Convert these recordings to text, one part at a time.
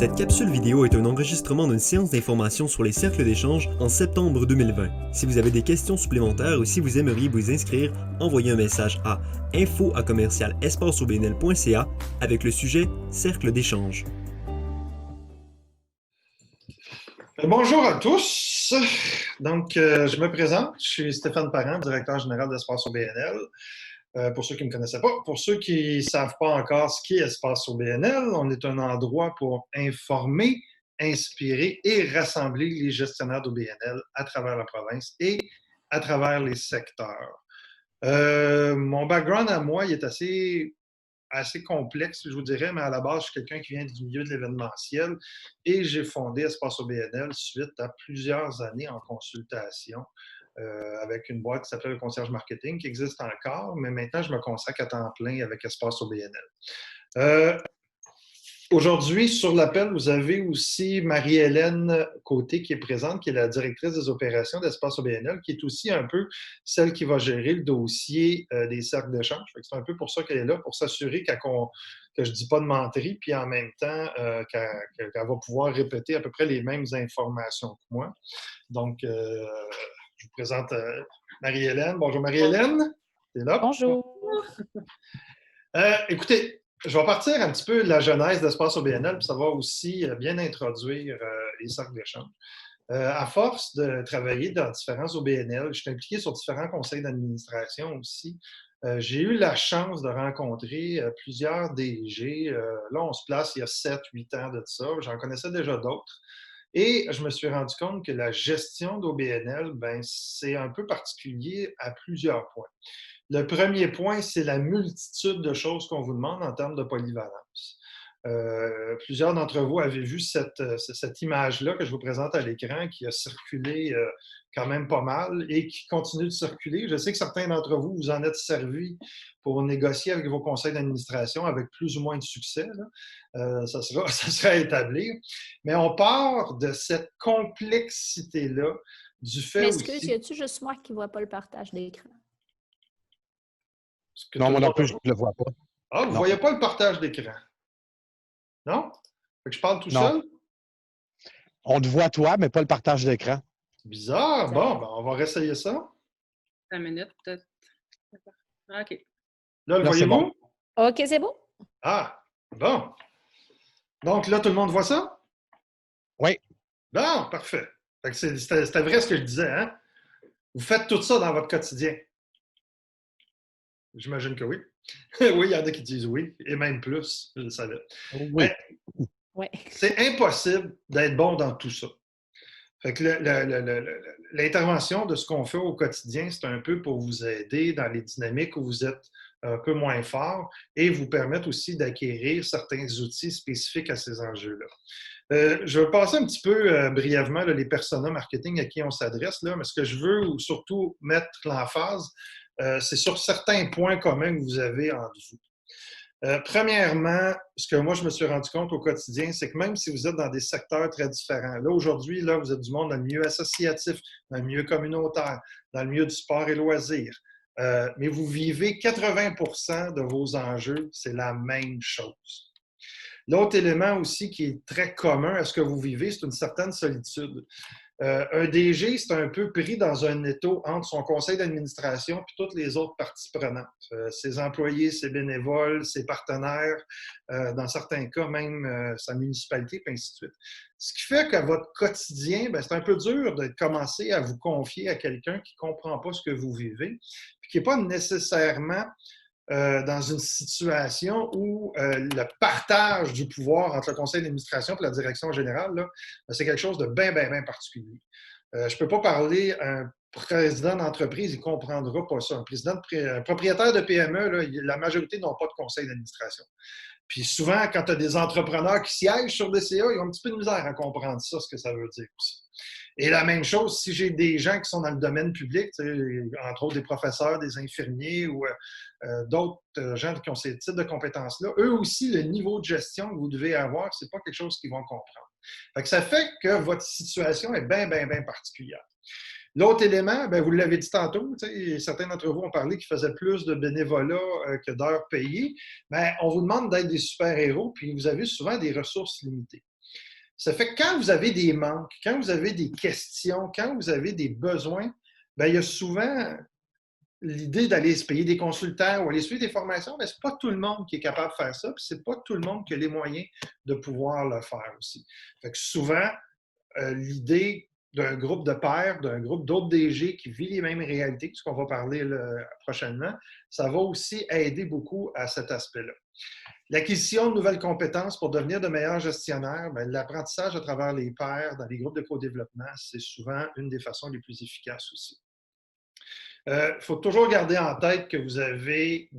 Cette capsule vidéo est un enregistrement d'une séance d'information sur les cercles d'échange en septembre 2020. Si vous avez des questions supplémentaires ou si vous aimeriez vous inscrire, envoyez un message à info@espaceobnl.ca avec le sujet Cercle d'échange. Bonjour à tous. Donc, je me présente. Je suis Stéphane Parent, directeur général d'Espace OBNL. Pour ceux qui ne me connaissaient pas, pour ceux qui ne savent pas encore ce qu'est Espace OBNL, on est un endroit pour informer, inspirer et rassembler les gestionnaires d'OBNL à travers la province et à travers les secteurs. Mon background à moi, il est assez complexe, je vous dirais, mais à la base, je suis quelqu'un qui vient du milieu de l'événementiel et j'ai fondé Espace OBNL suite à plusieurs années en consultation avec une boîte qui s'appelle le Concierge Marketing, qui existe encore, mais maintenant, je me consacre à temps plein avec Espace OBNL. Aujourd'hui, sur l'appel, vous avez aussi Marie-Hélène Côté qui est présente, qui est la directrice des opérations d'Espace OBNL, qui est aussi un peu celle qui va gérer le dossier des cercles d'échange. C'est un peu pour ça qu'elle est là, pour s'assurer que je ne dis pas de menterie, puis en même temps qu'elle va pouvoir répéter à peu près les mêmes informations que moi. Donc, je vous présente Marie-Hélène. Bonjour Marie-Hélène. T'es là? Bonjour. Écoutez, je vais partir un petit peu de la genèse d'Espace OBNL, puis ça va aussi bien introduire les cercles d'échange. À force de travailler dans différents OBNL, je suis impliqué sur différents conseils d'administration aussi. J'ai eu la chance de rencontrer plusieurs DG. Là, on se place il y a 7-8 ans de ça. J'en connaissais déjà d'autres. Et je me suis rendu compte que la gestion d'OBNL, c'est un peu particulier à plusieurs points. Le premier point, c'est la multitude de choses qu'on vous demande en termes de polyvalence. Plusieurs d'entre vous avaient vu cette image-là que je vous présente à l'écran qui a circulé quand même pas mal et qui continue de circuler. Je sais que certains d'entre vous, vous en êtes servis pour négocier avec vos conseils d'administration avec plus ou moins de succès. Ça sera à établir. Mais on part de cette complexité-là du fait Mais aussi... excuse, y a-tu juste moi qui ne vois pas le partage d'écran? Non, moi non plus, je ne le vois pas. Ah, vous ne voyez pas le partage d'écran? Non? Fait que je parle tout seul? On te voit toi, mais pas le partage d'écran. Bizarre. Bon, on va réessayer ça. 5 minutes, peut-être. OK. Là, le voyez-vous? Bon. OK, c'est beau. Ah, bon. Donc là, tout le monde voit ça? Oui. Bon, parfait. Fait que c'était vrai ce que je disais, hein? Vous faites tout ça dans votre quotidien? J'imagine que oui. Oui, il y en a qui disent oui, et même plus, je le savais. Oui. Ouais. C'est impossible d'être bon dans tout ça. Fait que l'intervention de ce qu'on fait au quotidien, c'est un peu pour vous aider dans les dynamiques où vous êtes un peu moins fort et vous permettre aussi d'acquérir certains outils spécifiques à ces enjeux-là. Je vais passer un petit peu brièvement les personas marketing à qui on s'adresse, mais ce que je veux surtout mettre l'emphase, c'est sur certains points communs que vous avez entre vous. Premièrement, ce que moi, je me suis rendu compte au quotidien, c'est que même si vous êtes dans des secteurs très différents, là, aujourd'hui, là, vous êtes du monde dans le milieu associatif, dans le milieu communautaire, dans le milieu du sport et loisirs, mais vous vivez 80% de vos enjeux, c'est la même chose. L'autre élément aussi qui est très commun à ce que vous vivez, c'est une certaine solitude. Un DG, c'est un peu pris dans un étau entre son conseil d'administration et toutes les autres parties prenantes. Ses employés, ses bénévoles, ses partenaires, dans certains cas même sa municipalité, et ainsi de suite. Ce qui fait qu'à votre quotidien, c'est un peu dur de commencer à vous confier à quelqu'un qui ne comprend pas ce que vous vivez, puis qui n'est pas nécessairement dans une situation où le partage du pouvoir entre le conseil d'administration et la direction générale, c'est quelque chose de bien particulier. Je ne peux pas parler à un président d'entreprise, il ne comprendra pas ça. Un propriétaire de PME, la majorité n'ont pas de conseil d'administration. Puis souvent, quand tu as des entrepreneurs qui siègent sur des CA, ils ont un petit peu de misère à comprendre ça, ce que ça veut dire aussi. Et la même chose, si j'ai des gens qui sont dans le domaine public, entre autres des professeurs, des infirmiers ou d'autres gens qui ont ces types de compétences-là, eux aussi, le niveau de gestion que vous devez avoir, ce n'est pas quelque chose qu'ils vont comprendre. Ça fait que votre situation est bien particulière. L'autre élément, vous l'avez dit tantôt, certains d'entre vous ont parlé qu'ils faisaient plus de bénévolat que d'heures payées. On vous demande d'être des super-héros, puis vous avez souvent des ressources limitées. Ça fait que quand vous avez des manques, quand vous avez des questions, quand vous avez des besoins, bien, il y a souvent l'idée d'aller se payer des consultants ou aller suivre des formations, mais ce n'est pas tout le monde qui est capable de faire ça, puis ce n'est pas tout le monde qui a les moyens de pouvoir le faire aussi. Fait que souvent, l'idée d'un groupe de pairs, d'un groupe d'autres DG qui vit les mêmes réalités, ce qu'on va parler prochainement, ça va aussi aider beaucoup à cet aspect-là. L'acquisition de nouvelles compétences pour devenir de meilleurs gestionnaires, bien, l'apprentissage à travers les pairs dans les groupes de co-développement, c'est souvent une des façons les plus efficaces aussi. Il faut toujours garder en tête que vous avez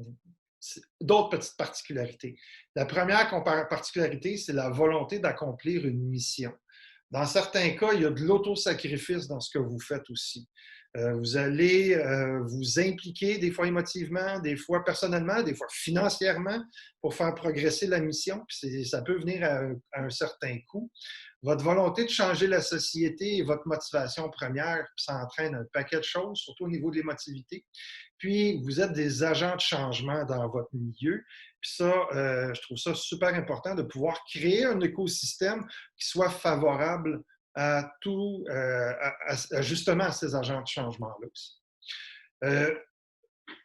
d'autres petites particularités. La première particularité, c'est la volonté d'accomplir une mission. Dans certains cas, il y a de l'autosacrifice dans ce que vous faites aussi. Vous allez vous impliquer des fois émotivement, des fois personnellement, des fois financièrement pour faire progresser la mission. Puis ça peut venir à un certain coût. Votre volonté de changer la société est votre motivation première, puis ça entraîne un paquet de choses, surtout au niveau de l'émotivité. Puis, vous êtes des agents de changement dans votre milieu. Puis ça, je trouve ça super important de pouvoir créer un écosystème qui soit favorable à tout, justement à ces agents de changement-là aussi.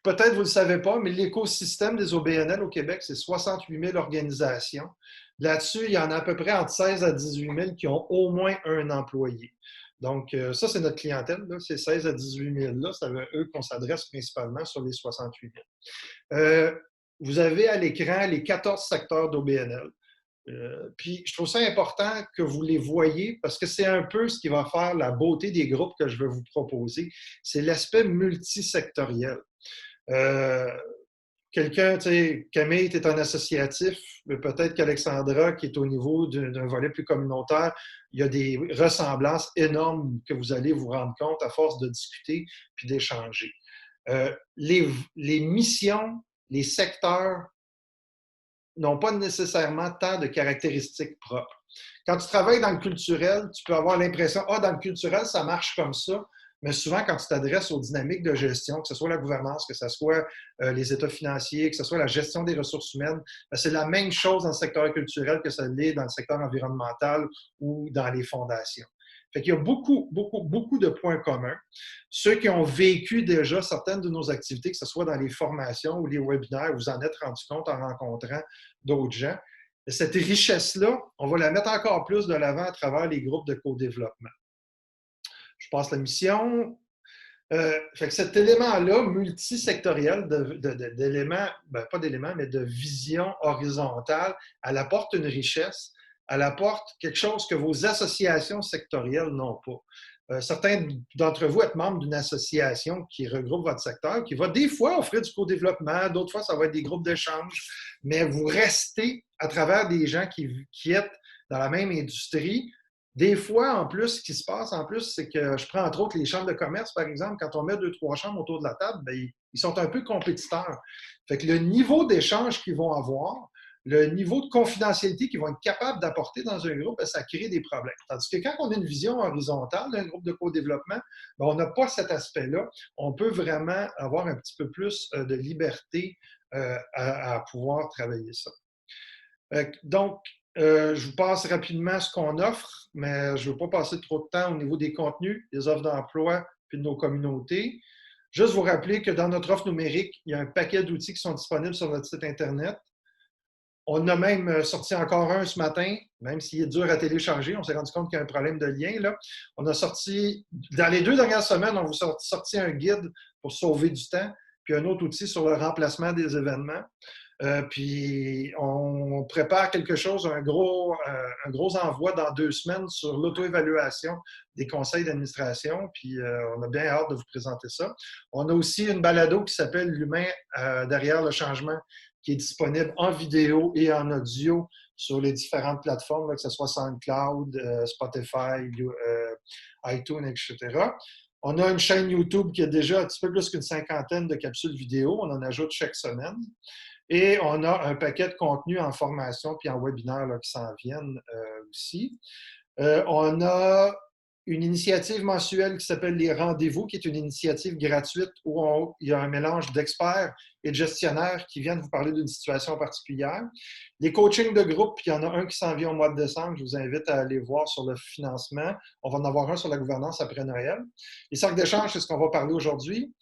Peut-être vous ne le savez pas, mais l'écosystème des OBNL au Québec, c'est 68 000 organisations. Là-dessus, il y en a à peu près entre 16 à 18 000 qui ont au moins un employé. Donc, ça, c'est notre clientèle, là, ces 16 à 18 000 là, c'est à eux qu'on s'adresse principalement sur les 68 000. Vous avez à l'écran les 14 secteurs d'OBNL. Puis, je trouve ça important que vous les voyez parce que c'est un peu ce qui va faire la beauté des groupes que je vais vous proposer. C'est l'aspect multisectoriel. Quelqu'un, tu sais, Camille, tu es un associatif, mais peut-être qu'Alexandra, qui est au niveau d'un volet plus communautaire, il y a des ressemblances énormes que vous allez vous rendre compte à force de discuter puis d'échanger. Les missions, les secteurs n'ont pas nécessairement tant de caractéristiques propres. Quand tu travailles dans le culturel, tu peux avoir l'impression, dans le culturel, ça marche comme ça. Mais souvent, quand tu t'adresses aux dynamiques de gestion, que ce soit la gouvernance, que ce soit les états financiers, que ce soit la gestion des ressources humaines, c'est la même chose dans le secteur culturel que ça l'est dans le secteur environnemental ou dans les fondations. Fait qu'il y a beaucoup de points communs. Ceux qui ont vécu déjà certaines de nos activités, que ce soit dans les formations ou les webinaires, vous en êtes rendu compte en rencontrant d'autres gens. Cette richesse-là, on va la mettre encore plus de l'avant à travers les groupes de co-développement. Je passe la mission. Fait que cet élément-là, multisectoriel, d'éléments, pas d'éléments, mais de vision horizontale, elle apporte une richesse, elle apporte quelque chose que vos associations sectorielles n'ont pas. Certains d'entre vous êtes membres d'une association qui regroupe votre secteur, qui va des fois offrir du co-développement, d'autres fois, ça va être des groupes d'échange, mais vous restez à travers des gens qui êtes dans la même industrie. Des fois, en plus, ce qui se passe, en plus, c'est que je prends entre autres les chambres de commerce, par exemple, quand on met 2-3 chambres autour de la table, bien, ils sont un peu compétiteurs. Fait que le niveau d'échange qu'ils vont avoir, le niveau de confidentialité qu'ils vont être capables d'apporter dans un groupe, bien, ça crée des problèmes. Tandis que quand on a une vision horizontale d'un groupe de co-développement, bien, on n'a pas cet aspect-là. On peut vraiment avoir un petit peu plus de liberté à pouvoir travailler ça. Donc, je vous passe rapidement ce qu'on offre, mais je ne veux pas passer trop de temps au niveau des contenus, des offres d'emploi puis de nos communautés. Juste vous rappeler que dans notre offre numérique, il y a un paquet d'outils qui sont disponibles sur notre site Internet. On a même sorti encore un ce matin, même s'il est dur à télécharger. On s'est rendu compte qu'il y a un problème de lien, là. On a sorti, dans les 2 dernières semaines, on vous a sorti un guide pour sauver du temps, puis un autre outil sur le remplacement des événements. Puis on prépare quelque chose, un gros envoi dans 2 semaines sur l'auto-évaluation des conseils d'administration. Puis on a bien hâte de vous présenter ça. On a aussi une balado qui s'appelle L'humain derrière le changement, qui est disponible en vidéo et en audio sur les différentes plateformes, là, que ce soit SoundCloud, Spotify, iTunes, etc. On a une chaîne YouTube qui a déjà un petit peu plus qu'une 50aine de capsules vidéo. On en ajoute chaque semaine. Et on a un paquet de contenus en formation puis en webinaire là, qui s'en viennent aussi. On a une initiative mensuelle qui s'appelle les rendez-vous, qui est une initiative gratuite où il y a un mélange d'experts et de gestionnaires qui viennent vous parler d'une situation particulière. Les coachings de groupe, il y en a un qui s'en vient au mois de décembre. Je vous invite à aller voir sur le financement. On va en avoir un sur la gouvernance après Noël. Les cercles d'échange, c'est ce qu'on va parler aujourd'hui.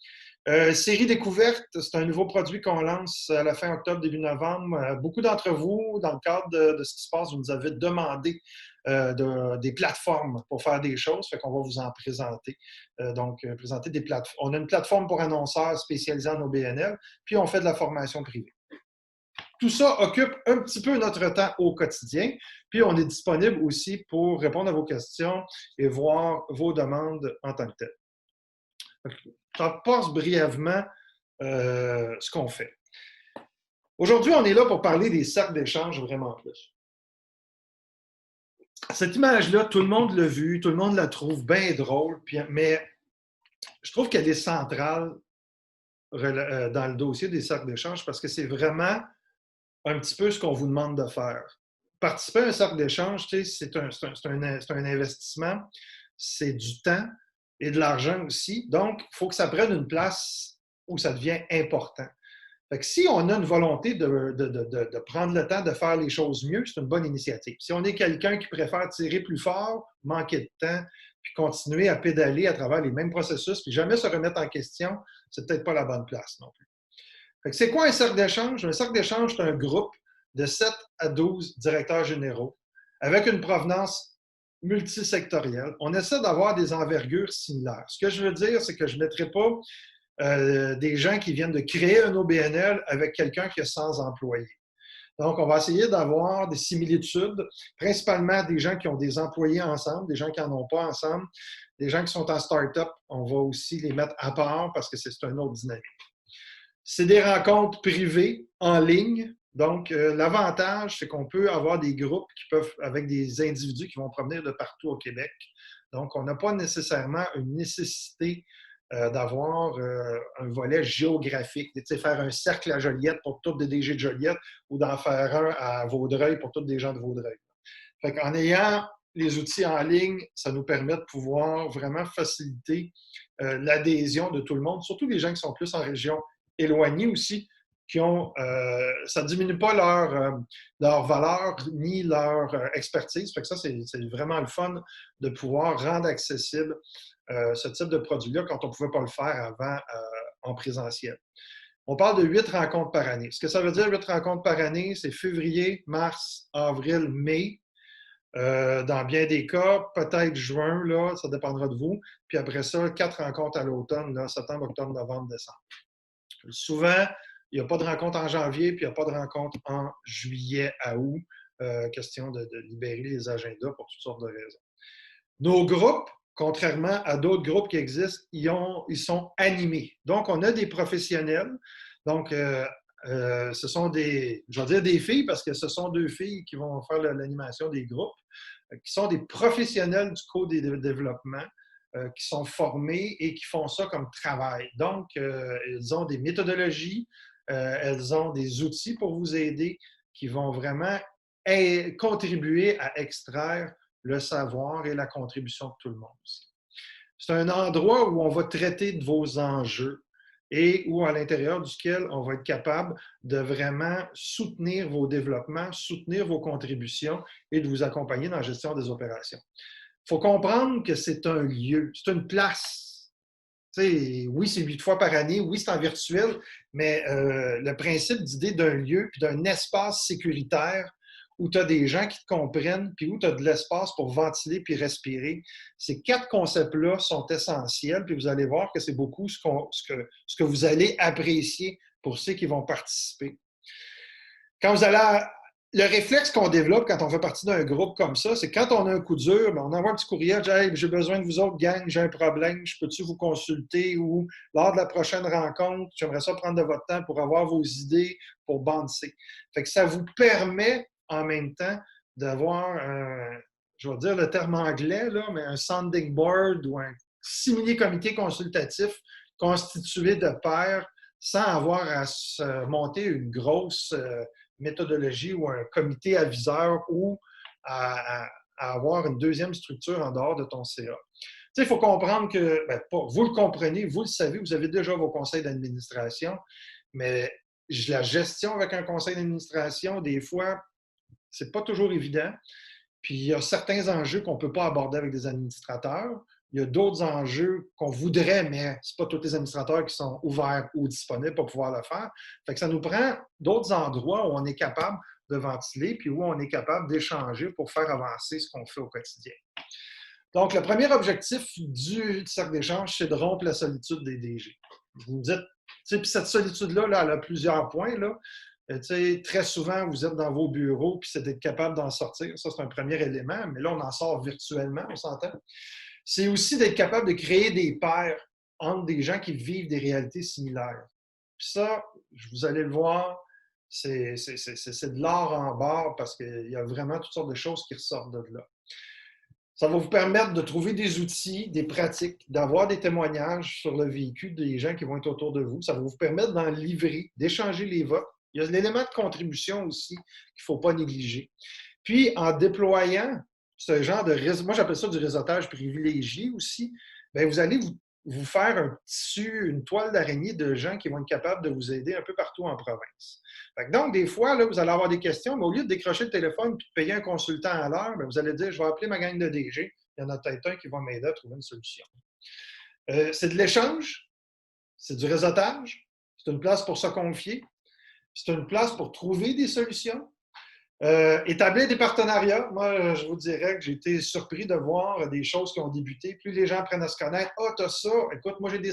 Série découverte, c'est un nouveau produit qu'on lance à la fin octobre, début novembre. Beaucoup d'entre vous, dans le cadre de ce qui se passe, vous nous avez demandé des plateformes pour faire des choses, fait qu'on va vous en présenter. Présenter des plateformes. On a une plateforme pour annonceurs spécialisée en OBNL, puis on fait de la formation privée. Tout ça occupe un petit peu notre temps au quotidien, puis on est disponible aussi pour répondre à vos questions et voir vos demandes en tant que telles. Je passe brièvement ce qu'on fait. Aujourd'hui, on est là pour parler des cercles d'échange vraiment plus. Cette image-là, tout le monde l'a vue, tout le monde la trouve bien drôle, mais je trouve qu'elle est centrale dans le dossier des cercles d'échange parce que c'est vraiment un petit peu ce qu'on vous demande de faire. Participer à un cercle d'échange, c'est un investissement, c'est du temps et de l'argent aussi. Donc, il faut que ça prenne une place où ça devient important. Fait que si on a une volonté de prendre le temps de faire les choses mieux, c'est une bonne initiative. Si on est quelqu'un qui préfère tirer plus fort, manquer de temps, puis continuer à pédaler à travers les mêmes processus, puis jamais se remettre en question, c'est peut-être pas la bonne place non plus. Fait que c'est quoi un cercle d'échange? Un cercle d'échange, c'est un groupe de 7 à 12 directeurs généraux avec une provenance multisectorielle. On essaie d'avoir des envergures similaires. Ce que je veux dire, c'est que je ne mettrai pas des gens qui viennent de créer un OBNL avec quelqu'un qui a 100 employés. Donc, on va essayer d'avoir des similitudes, principalement des gens qui ont des employés ensemble, des gens qui n'en ont pas ensemble, des gens qui sont en start-up. On va aussi les mettre à part parce que c'est une autre dynamique. C'est des rencontres privées en ligne. Donc, l'avantage, c'est qu'on peut avoir des groupes qui peuvent, avec des individus qui vont provenir de partout au Québec. Donc, on n'a pas nécessairement une nécessité d'avoir un volet géographique, faire un cercle à Joliette pour tous des DG de Joliette ou d'en faire un à Vaudreuil pour tous des gens de Vaudreuil. Fait qu'en ayant les outils en ligne, ça nous permet de pouvoir vraiment faciliter l'adhésion de tout le monde, surtout les gens qui sont plus en région éloignée aussi, qui ont, ça ne diminue pas leur valeur ni leur expertise. Fait que ça, c'est vraiment le fun de pouvoir rendre accessible ce type de produit-là quand on ne pouvait pas le faire avant en présentiel. On parle de 8 rencontres par année. Ce que ça veut dire, 8 rencontres par année, c'est février, mars, avril, mai. Dans bien des cas, peut-être juin, là, ça dépendra de vous. Puis après ça, 4 rencontres à l'automne, septembre, octobre, novembre, décembre. Souvent, il n'y a pas de rencontre en janvier, puis il n'y a pas de rencontre en juillet à août. Question de libérer les agendas pour toutes sortes de raisons. Nos groupes, contrairement à d'autres groupes qui existent, ils sont animés. Donc, on a des professionnels. Donc, ce sont je vais dire des filles parce que ce sont 2 filles qui vont faire l'animation des groupes, qui sont des professionnels du co-développement, qui sont formés et qui font ça comme travail. Donc, elles ont des méthodologies, elles ont des outils pour vous aider qui vont vraiment contribuer à extraire le savoir et la contribution de tout le monde aussi. C'est un endroit où on va traiter de vos enjeux et où, à l'intérieur duquel on va être capable de vraiment soutenir vos développements, soutenir vos contributions et de vous accompagner dans la gestion des opérations. Il faut comprendre que c'est un lieu, c'est une place. Oui, c'est 8 fois par année, oui, c'est en virtuel, mais le principe d'idée d'un lieu puis d'un espace sécuritaire où tu as des gens qui te comprennent, puis où tu as de l'espace pour ventiler puis respirer. Ces 4 concepts-là sont essentiels, puis vous allez voir que c'est beaucoup ce que vous allez apprécier pour ceux qui vont participer. Quand vous allez le réflexe qu'on développe quand on fait partie d'un groupe comme ça, c'est quand on a un coup dur, on envoie un petit courriel, hey, j'ai besoin de vous autres, gang, j'ai un problème, je peux-tu vous consulter ou lors de la prochaine rencontre, j'aimerais ça prendre de votre temps pour avoir vos idées, pour bandiser. Fait que ça vous permet en même temps d'avoir, je vais dire le terme anglais, là, mais un sounding board ou un simili-comité consultatif constitué de pairs sans avoir à se monter une grosse méthodologie ou un comité aviseur ou à à avoir une deuxième structure en dehors de ton CA. Tu sais, il faut comprendre que, vous le comprenez, vous le savez, vous avez déjà vos conseils d'administration, mais la gestion avec un conseil d'administration, des fois, c'est pas toujours évident. Puis il y a certains enjeux qu'on ne peut pas aborder avec des administrateurs. Il y a d'autres enjeux qu'on voudrait, mais ce n'est pas tous les administrateurs qui sont ouverts ou disponibles pour pouvoir le faire. Fait que ça nous prend d'autres endroits où on est capable de ventiler puis où on est capable d'échanger pour faire avancer ce qu'on fait au quotidien. Donc, le premier objectif du cercle d'échange, c'est de rompre la solitude des DG. Vous me dites, puis cette solitude-là, là, elle a plusieurs points. Là. Très souvent, vous êtes dans vos bureaux, puis c'est d'être capable d'en sortir. Ça, c'est un premier élément, mais là, on en sort virtuellement, on s'entend. C'est aussi d'être capable de créer des pairs entre des gens qui vivent des réalités similaires. Puis ça, vous allez le voir, c'est de l'or en barre parce qu'il y a vraiment toutes sortes de choses qui ressortent de là. Ça va vous permettre de trouver des outils, des pratiques, d'avoir des témoignages sur le vécu des gens qui vont être autour de vous. Ça va vous permettre d'en livrer, d'échanger les votes. Il y a l'élément de contribution aussi qu'il ne faut pas négliger. Puis, en déployant ce genre de réseau, moi j'appelle ça du réseautage privilégié aussi, bien, vous allez vous faire un tissu, une toile d'araignée de gens qui vont être capables de vous aider un peu partout en province. Donc, des fois, là, vous allez avoir des questions, mais au lieu de décrocher le téléphone et de payer un consultant à l'heure, bien, vous allez dire, je vais appeler ma gang de DG, il y en a peut-être un qui va m'aider à trouver une solution. C'est de l'échange, c'est du réseautage, c'est une place pour se confier, c'est une place pour trouver des solutions. Établir des partenariats, moi, je vous dirais que j'ai été surpris de voir des choses qui ont débuté. Plus les gens apprennent à se connaître, « Ah, t'as ça, écoute, moi, j'ai des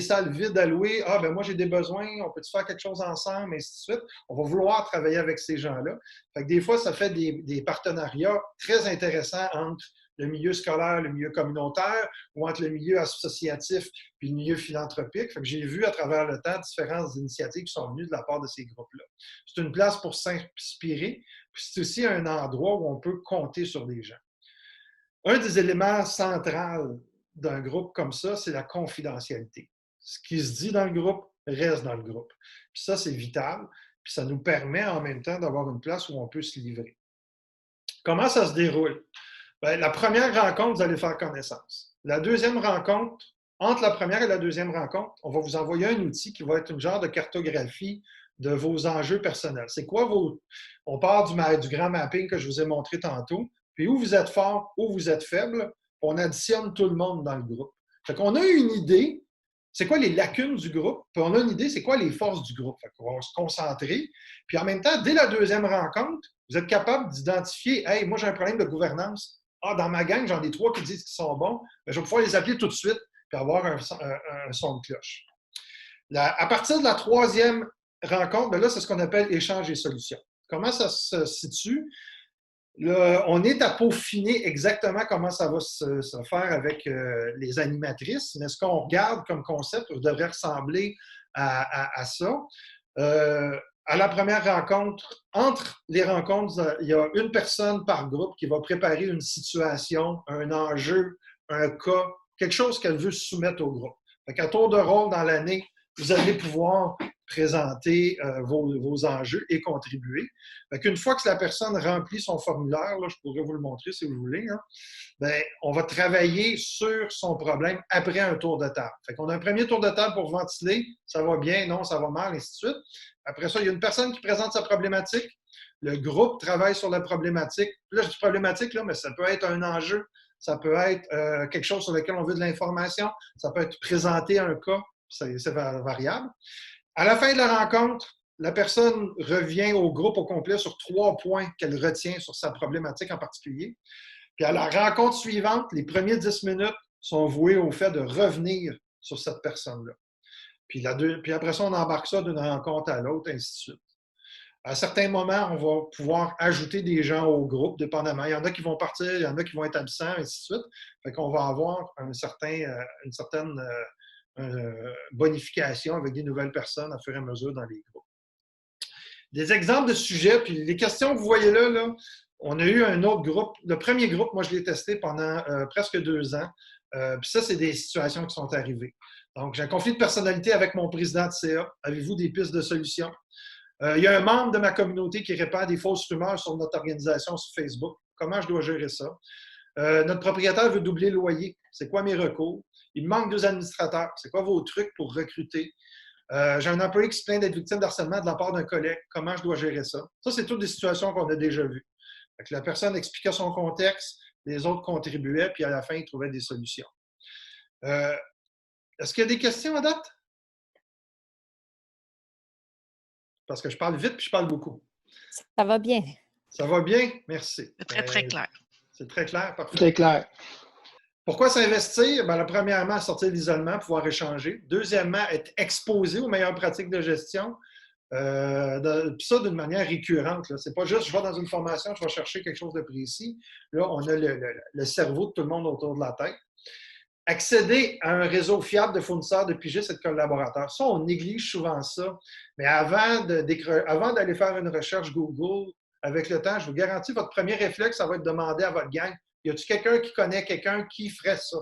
salles vides à louer. Ah, ben moi, j'ai des besoins, on peut-tu faire quelque chose ensemble, et ainsi de suite. » On va vouloir travailler avec ces gens-là. Fait que des fois, ça fait des partenariats très intéressants entre le milieu scolaire, le milieu communautaire, ou entre le milieu associatif puis le milieu philanthropique. Fait que j'ai vu à travers le temps différentes initiatives qui sont venues de la part de ces groupes-là. C'est une place pour s'inspirer, puis c'est aussi un endroit où on peut compter sur des gens. Un des éléments centraux d'un groupe comme ça, c'est la confidentialité. Ce qui se dit dans le groupe reste dans le groupe. Puis ça, c'est vital, puis ça nous permet en même temps d'avoir une place où on peut se livrer. Comment ça se déroule? Bien, la première rencontre, vous allez faire connaissance. La deuxième rencontre, entre la première et la deuxième rencontre, on va vous envoyer un outil qui va être une genre de cartographie de vos enjeux personnels. C'est quoi vos... On part du grand mapping que je vous ai montré tantôt, puis où vous êtes fort, où vous êtes faible, on additionne tout le monde dans le groupe. Fait qu'on a une idée, c'est quoi les lacunes du groupe, puis on a une idée, c'est quoi les forces du groupe. Fait qu'on va se concentrer, puis en même temps, dès la deuxième rencontre, vous êtes capable d'identifier, « Hey, moi j'ai un problème de gouvernance. Ah, dans ma gang, j'en ai 3 qui disent qu'ils sont bons. Bien, je vais pouvoir les appeler tout de suite et avoir un son de cloche. » À partir de la troisième rencontre, bien là, c'est ce qu'on appelle échange et solutions. Comment ça se situe? On est à peaufiner exactement comment ça va se faire avec les animatrices, mais ce qu'on regarde comme concept devrait ressembler à ça. À la première rencontre, entre les rencontres, il y a une personne par groupe qui va préparer une situation, un enjeu, un cas, quelque chose qu'elle veut soumettre au groupe. Fait qu'à tour de rôle dans l'année, vous allez pouvoir présenter vos enjeux et contribuer. Fait qu'une fois que la personne remplit son formulaire, là, je pourrais vous le montrer si vous voulez, hein, bien, on va travailler sur son problème après un tour de table. Fait qu'on a un premier tour de table pour ventiler, ça va bien, non, ça va mal, et ainsi de suite. Après ça, il y a une personne qui présente sa problématique. Le groupe travaille sur la problématique. Là, je dis problématique, là, mais ça peut être un enjeu, ça peut être quelque chose sur lequel on veut de l'information, ça peut être présenter un cas, c'est variable. À la fin de la rencontre, la personne revient au groupe au complet sur 3 points qu'elle retient sur sa problématique en particulier. Puis à la rencontre suivante, les premiers 10 minutes sont voués au fait de revenir sur cette personne-là. Puis après ça, on embarque ça d'une rencontre à l'autre, ainsi de suite. À certains moments, on va pouvoir ajouter des gens au groupe, dépendamment. Il y en a qui vont partir, il y en a qui vont être absents, ainsi de suite. Fait qu'on va avoir une certaine bonification avec des nouvelles personnes à fur et à mesure dans les groupes. Des exemples de sujets, puis les questions que vous voyez là, on a eu un autre groupe. Le premier groupe, moi, je l'ai testé pendant presque 2 ans. Puis ça, c'est des situations qui sont arrivées. Donc, j'ai un conflit de personnalité avec mon président de CA. Avez-vous des pistes de solutions? Il y a un membre de ma communauté qui répand des fausses rumeurs sur notre organisation sur Facebook. Comment je dois gérer ça? Notre propriétaire veut doubler le loyer. C'est quoi mes recours? Il me manque 2 administrateurs. C'est quoi vos trucs pour recruter? J'ai un employé qui se plaint d'être victime d'harcèlement de la part d'un collègue. Comment je dois gérer ça? Ça, c'est toutes des situations qu'on a déjà vues. Fait que la personne expliquait son contexte, les autres contribuaient, puis à la fin, ils trouvaient des solutions. Est-ce qu'il y a des questions à date? Parce que je parle vite puis je parle beaucoup. Ça va bien. Ça va bien? Merci. C'est très, très clair. C'est très clair, parfait. C'est clair. Pourquoi s'investir? Premièrement, sortir de l'isolement, pouvoir échanger. Deuxièmement, être exposé aux meilleures pratiques de gestion. Puis ça, d'une manière récurrente. Ce n'est pas juste, je vais dans une formation, je vais chercher quelque chose de précis. Là, on a le cerveau de tout le monde autour de la tête. Accéder à un réseau fiable de fournisseurs, de pigistes et de collaborateurs. Ça, on néglige souvent ça. Mais avant d'aller faire une recherche Google, avec le temps, je vous garantis, votre premier réflexe, ça va être de demander à votre gang, y a-t-il quelqu'un qui connaît quelqu'un qui ferait ça?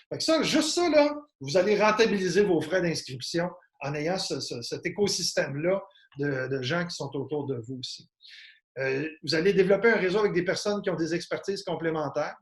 Fait que ça, juste ça, là, vous allez rentabiliser vos frais d'inscription en ayant cet écosystème-là de gens qui sont autour de vous aussi. Vous allez développer un réseau avec des personnes qui ont des expertises complémentaires.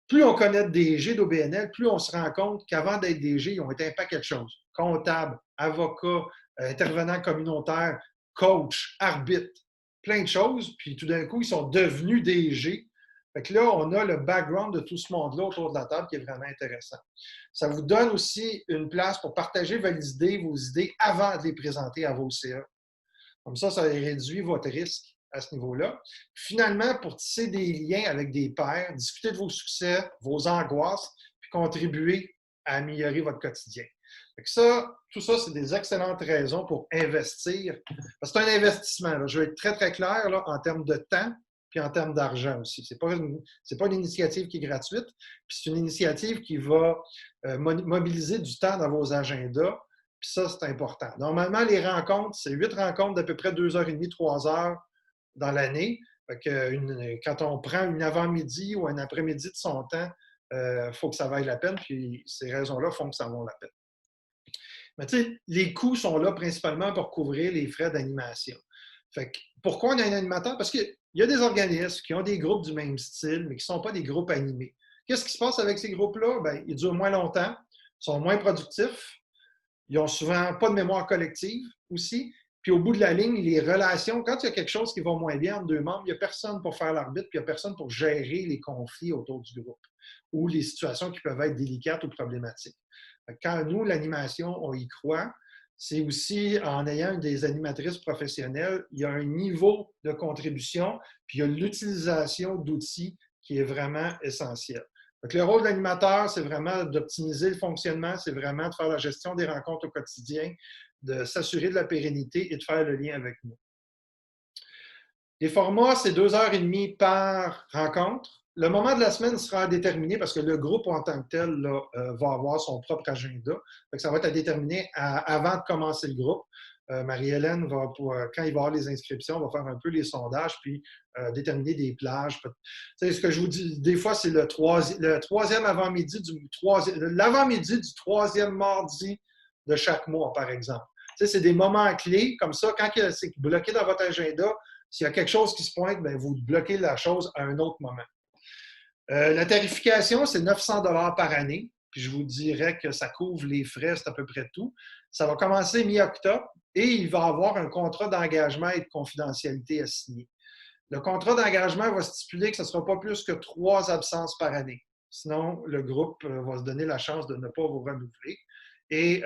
Plus on connaît de DG, d'OBNL, plus on se rend compte qu'avant d'être DG, ils ont été un paquet de choses. Comptables, avocats, intervenants communautaires, coach, arbitre, plein de choses. Puis tout d'un coup, ils sont devenus DG. Fait que là, on a le background de tout ce monde-là autour de la table qui est vraiment intéressant. Ça vous donne aussi une place pour partager vos idées avant de les présenter à vos CA. Comme ça réduit votre risque à ce niveau-là. Finalement, pour tisser des liens avec des pairs, discuter de vos succès, vos angoisses, puis contribuer à améliorer votre quotidien. Fait que ça, tout ça, c'est des excellentes raisons pour investir. Parce que c'est un investissement. Là. Je vais être très, très clair là, en termes de temps puis en termes d'argent aussi. Ce n'est pas une initiative qui est gratuite, puis c'est une initiative qui va mobiliser du temps dans vos agendas. Puis ça, c'est important. Normalement, les rencontres, c'est 8 rencontres d'à peu près 2h30, 3 heures dans l'année. Quand on prend une avant-midi ou un après-midi de son temps, il faut que ça vaille la peine, puis ces raisons-là font que ça vaut la peine. Mais tu sais, les coûts sont là principalement pour couvrir les frais d'animation. Fait que, pourquoi on a un animateur? Parce qu'il y a des organismes qui ont des groupes du même style, mais qui ne sont pas des groupes animés. Qu'est-ce qui se passe avec ces groupes-là? Bien, ils durent moins longtemps, sont moins productifs, ils n'ont souvent pas de mémoire collective aussi. Puis au bout de la ligne, les relations, quand il y a quelque chose qui va moins bien entre deux membres, il n'y a personne pour faire l'arbitre, puis il n'y a personne pour gérer les conflits autour du groupe ou les situations qui peuvent être délicates ou problématiques. Quand nous, l'animation, on y croit, c'est aussi en ayant des animatrices professionnelles, il y a un niveau de contribution, puis il y a l'utilisation d'outils qui est vraiment essentiel. Donc, le rôle de l'animateur, c'est vraiment d'optimiser le fonctionnement, c'est vraiment de faire la gestion des rencontres au quotidien, de s'assurer de la pérennité et de faire le lien avec nous. Les formats, c'est 2h30 par rencontre. Le moment de la semaine sera déterminé parce que le groupe en tant que tel là, va avoir son propre agenda. Donc, ça va être à déterminer avant de commencer le groupe. Marie-Hélène, quand il va y avoir les inscriptions, va faire un peu les sondages puis déterminer des plages. Ce que je vous dis, des fois, c'est le troisième avant-midi l'avant-midi du troisième mardi de chaque mois, par exemple. C'est des moments clés comme ça. Quand c'est bloqué dans votre agenda, s'il y a quelque chose qui se pointe, bien, vous bloquez la chose à un autre moment. La tarification, c'est 900 $ par année. Puis je vous dirais que ça couvre les frais, c'est à peu près tout. Ça va commencer mi-octobre et il va y avoir un contrat d'engagement et de confidentialité à signer. Le contrat d'engagement va stipuler que ce ne sera pas plus que 3 absences par année. Sinon, le groupe va se donner la chance de ne pas vous renouveler. Et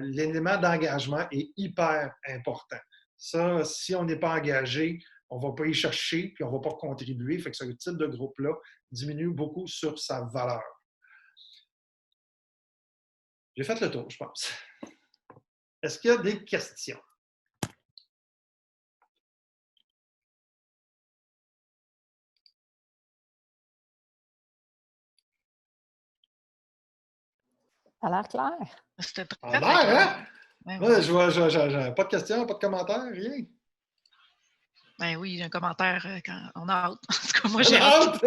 l'élément d'engagement est hyper important. Ça, si on n'est pas engagé, on ne va pas y chercher puis on ne va pas contribuer. Fait que ce type de groupe-là diminue beaucoup sur sa valeur. J'ai fait le tour, je pense. Est-ce qu'il y a des questions? Ça a l'air clair. C'était très, Ça a l'air, clair. hein? Ouais, Ouais, je vois, pas de questions, pas de commentaires, rien. Ben oui, un commentaire quand on a hâte. En tout cas, moi, j'ai hâte.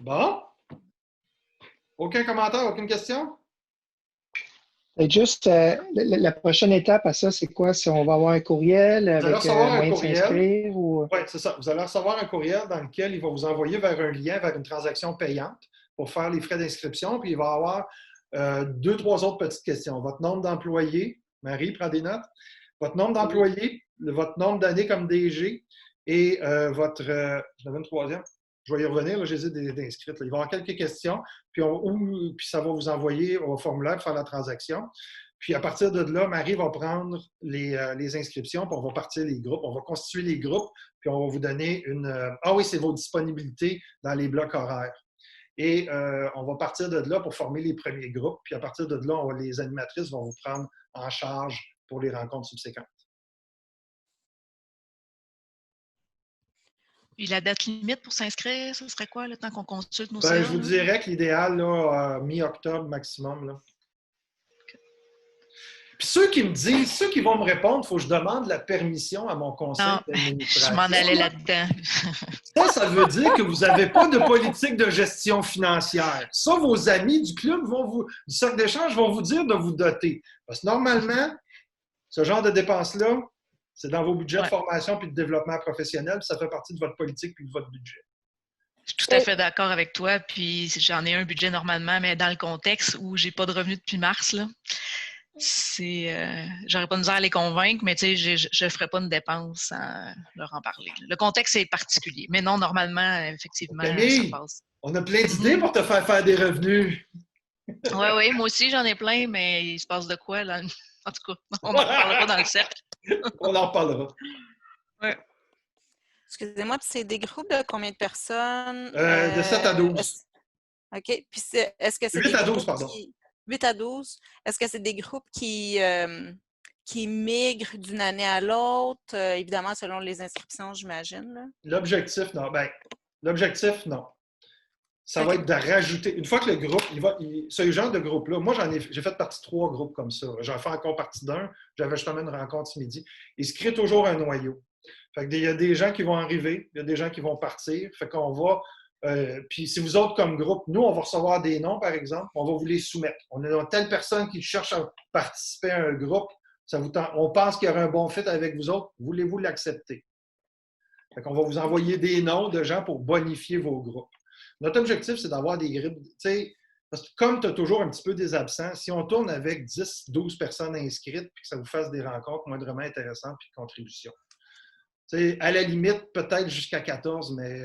Bon. Aucun commentaire, aucune question? Et juste, la prochaine étape à ça, c'est quoi? Si on va avoir un courriel Vous allez avec recevoir un moyen de courriel. s'inscrire ou... Oui, c'est ça. Vous allez recevoir un courriel dans lequel il va vous envoyer vers un lien, vers une transaction payante pour faire les frais d'inscription. Puis il va y avoir deux, trois autres petites questions. Votre nombre d'employés, Marie, prends des notes. Votre nombre d'employés, votre nombre d'années comme DG et votre. J'en avais une troisième. Je vais y revenir, là, j'ai d'inscrites. Il va y avoir quelques questions, puis ça va vous envoyer au formulaire pour faire la transaction. Puis à partir de là, Marie va prendre les inscriptions, puis on va partir les groupes. On va constituer les groupes, puis on va vous donner une. Ah oui, c'est vos disponibilités dans les blocs horaires. Et on va partir de là pour former les premiers groupes. Puis à partir de là, les animatrices vont vous prendre en charge pour les rencontres subséquentes. Puis la date limite pour s'inscrire, ce serait quoi le temps qu'on consulte nos Ben, CA? je vous dirais que l'idéal, là, mi-octobre maximum. Là. Puis ceux qui vont me répondre, il faut que je demande la permission à mon conseil d'administration. Je m'en allais là-dedans. Ça veut dire que vous n'avez pas de politique de gestion financière. Ça, vos amis du club du cercle d'échange vont vous dire de vous doter. Parce que normalement, ce genre de dépenses-là, c'est dans vos budgets de formation puis de développement professionnel, puis ça fait partie de votre politique puis de votre budget. Je suis tout à fait d'accord avec toi. Puis j'en ai un budget normalement, mais dans le contexte où j'ai pas de revenus depuis mars, là, j'aurais pas de misère à les convaincre, mais tu sais, je ferais pas une dépense sans leur en parler. Le contexte est particulier. Mais non, normalement, effectivement, Camille, ça passe. On a plein d'idées pour te faire des revenus. Oui, moi aussi, j'en ai plein, mais il se passe de quoi, là? En tout cas, on en parlera dans le cercle. On en reparlera. Ouais. Excusez-moi, puis c'est des groupes de combien de personnes? De 7 à 12. OK. Puis est-ce que c'est 8 des à 12, groupes pardon. 8 à 12. Est-ce que c'est des groupes qui migrent d'une année à l'autre? Évidemment, selon les inscriptions, j'imagine. Là. L'objectif, non. Ben, l'objectif, non. Ça va être de rajouter. Une fois que le groupe, ce genre de groupe-là, moi, j'ai fait partie de 3 groupes comme ça. J'en fais encore partie d'un. J'avais justement une rencontre ce midi. Il se crée toujours un noyau. Fait que il y a des gens qui vont arriver, il y a des gens qui vont partir. Fait qu'on va. Puis si vous autres, comme groupe, nous, on va recevoir des noms, par exemple, on va vous les soumettre. On a telle personne qui cherche à participer à un groupe. On pense qu'il y aura un bon fit avec vous autres. Voulez-vous l'accepter? Fait qu'on va vous envoyer des noms de gens pour bonifier vos groupes. Notre objectif, c'est d'avoir des groupes. Parce que comme tu as toujours un petit peu des absents, si on tourne avec 10, 12 personnes inscrites puis que ça vous fasse des rencontres moindrement intéressantes puis de contributions. À la limite, peut-être jusqu'à 14, mais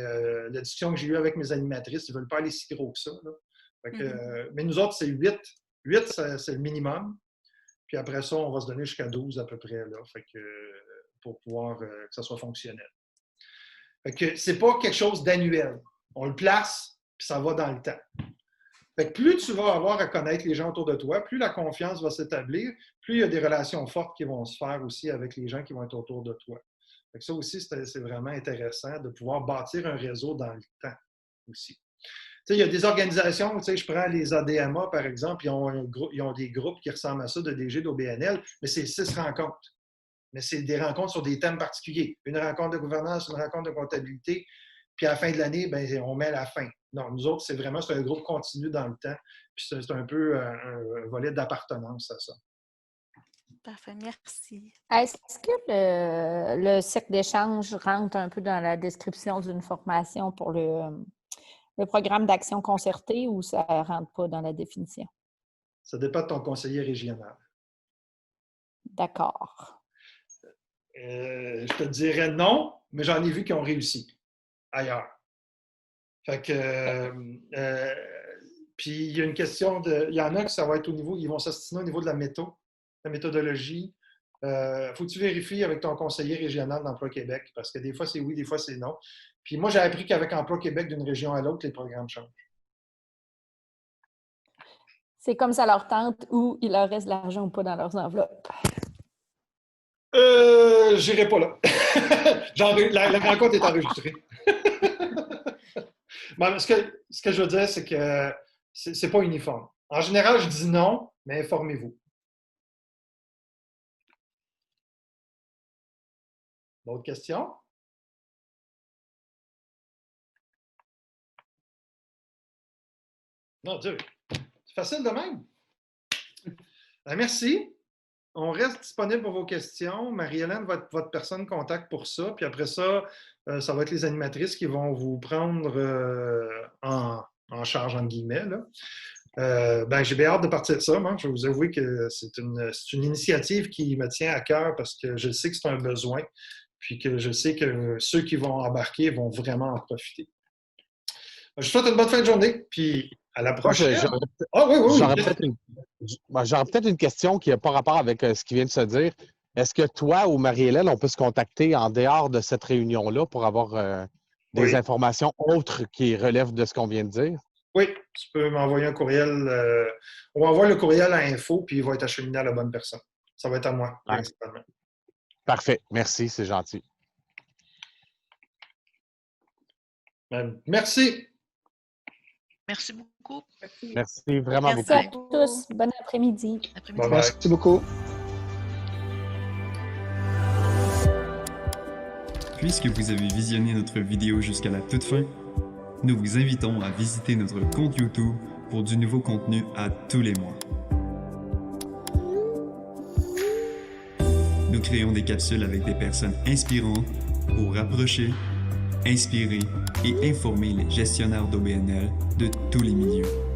la discussion que j'ai eue avec mes animatrices, ils ne veulent pas aller si gros que ça. Fait que, mais nous autres, c'est 8. 8, c'est le minimum. Puis après ça, on va se donner jusqu'à 12 à peu près là, fait que, pour pouvoir que ça soit fonctionnel. Fait que c'est pas quelque chose d'annuel. On le place, puis ça va dans le temps. Fait que plus tu vas avoir à connaître les gens autour de toi, plus la confiance va s'établir, plus il y a des relations fortes qui vont se faire aussi avec les gens qui vont être autour de toi. Fait que ça aussi, c'est vraiment intéressant de pouvoir bâtir un réseau dans le temps aussi. Il y a des organisations, je prends les ADMA par exemple, ils ont des groupes qui ressemblent à ça de DG d'OBNL, mais c'est 6 rencontres. Mais c'est des rencontres sur des thèmes particuliers. Une rencontre de gouvernance, une rencontre de comptabilité, puis à la fin de l'année, ben, on met la fin. Non, nous autres, c'est un groupe continu dans le temps, puis c'est un peu un volet d'appartenance à ça. Parfait, merci. Est-ce que le cercle d'échange rentre un peu dans la description d'une formation pour le programme d'action concertée ou ça ne rentre pas dans la définition? Ça dépend de ton conseiller régional. D'accord. Je te dirais non, mais j'en ai vu qui ont réussi ailleurs. Fait que, puis il y a une question il y en a qui ça va être au niveau, ils vont s'astiner au niveau de la méthodologie. Faut que tu vérifies avec ton conseiller régional d'Emploi Québec, parce que des fois c'est oui, des fois c'est non. Puis moi, j'ai appris qu'avec Emploi Québec, d'une région à l'autre, les programmes changent. C'est comme ça leur tente ou il leur reste de l'argent ou pas dans leurs enveloppes. J'irai pas là. La rencontre est enregistrée. Bon, ce que je veux dire, c'est que c'est pas uniforme. En général, je dis non, mais informez-vous. D'autres questions? Non, Dieu. C'est facile de même. Merci. On reste disponible pour vos questions. Marie-Hélène va être votre personne contact pour ça. Puis après ça, ça va être les animatrices qui vont vous prendre en charge, entre guillemets. Là. J'ai bien hâte de partir de ça. Moi. Je vais vous avouer que c'est une initiative qui me tient à cœur parce que je sais que c'est un besoin. Puis que je sais que ceux qui vont embarquer vont vraiment en profiter. Je vous souhaite une bonne fin de journée. Puis à la prochaine. J'aurais peut-être une question qui n'a pas rapport avec ce qui vient de se dire. Est-ce que toi ou Marie-Hélène, on peut se contacter en dehors de cette réunion-là pour avoir des informations autres qui relèvent de ce qu'on vient de dire? Oui, tu peux m'envoyer un courriel. On envoie le courriel à info, puis il va être acheminé à la bonne personne. Ça va être à moi, principalement. Parfait. Merci, c'est gentil. Merci. Merci beaucoup. Merci vraiment beaucoup. Merci à tous. Bon après-midi. Merci beaucoup. Puisque vous avez visionné notre vidéo jusqu'à la toute fin, nous vous invitons à visiter notre compte YouTube pour du nouveau contenu à tous les mois. Nous créons des capsules avec des personnes inspirantes pour rapprocher, inspirer et informer les gestionnaires d'OBNL de tous les milieux.